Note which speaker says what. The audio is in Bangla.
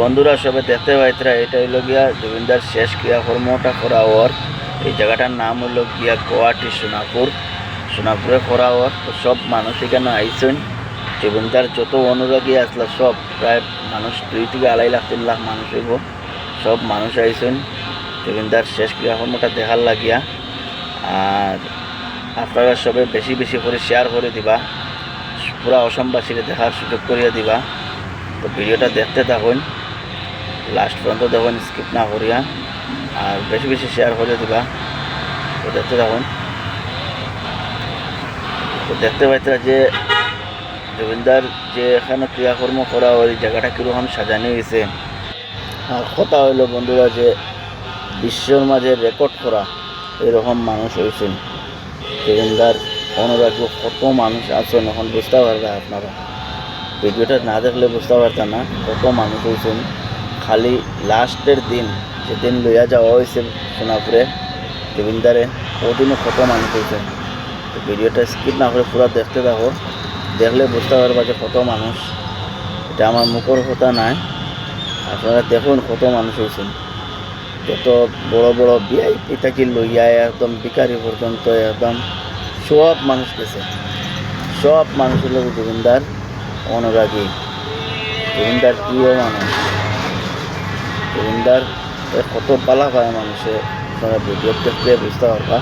Speaker 1: বন্ধুরা সবে দেখতে পাইতরা এটা হইল গিয়া জুবিনদার শেষ ক্রিয়াকর্মটা করা ওর এই জায়গাটার নাম হইল গিয়া গুয়াহাটি সোনাপুরে করা ওর। তো সব মানুষ এখানে আইসেন, জুবিনদার যত অনুরাগী আসলো সব প্রায় মানুষ 2 থেকে 2.5 লাখ 3 লাখ মানুষ হইব। সব মানুষ আইসেন জুবিনদার শেষ ক্রিয়াকর্মটা দেখার লাগিয়া। আর আপনারা সবে বেশি বেশি করে শেয়ার করে দিবা, পুরা অসমবাসীকে দেখার সুযোগ করিয়া দিবা। তো ভিডিওটা দেখতে থাকুন, লাস্ট পর্যন্ত দেখুন, স্কিপ না করিয়া, আর বেশি বেশি শেয়ার করে দিবা। তো দেখতে থাকুন। তো দেখতে পাইতরা যে জুবিনদার যে এখানে ক্রিয়াকর্ম করা ওই জায়গাটা কীরকম সাজানো হয়েছে। আর কথা হইল বন্ধুরা যে বিশ্বর মাঝে রেকর্ড করা এরকম মানুষ হয়েছেন। জুবিনদার অনুরাগী কত মানুষ আছেন এখন বুঝতে পারবে আপনারা, ভিডিওটা না দেখলে বুঝতে পারতেন না কত মানুষ হয়েছেন। খালি লাস্টের দিন যেদিন লইয়া যাওয়া হয়েছে সোনাপুরে জুবিনদারে, ওদিনও কত মানুষ হয়েছেন। তো ভিডিওটা স্কিপ না করে পুরো দেখতে থাকো, দেখলে বুঝতে পারবা যে কত মানুষ। এটা আমার মুখের কথা নাই, আপনারা দেখুন কত মানুষ হয়েছেন। যত বড় বড় ভিআইপি থেকে লইয়া একদম ভিখারি পর্যন্ত একদম সব মানুষ গেছে। সব মানুষের লোক জুবিনদার অনুরাগী, জুবিনদার প্রিয় মানুষ। জুবিনদার কত পালা পায় মানুষে, আপনারা ভিডিও দেখলে বুঝতে পারবা।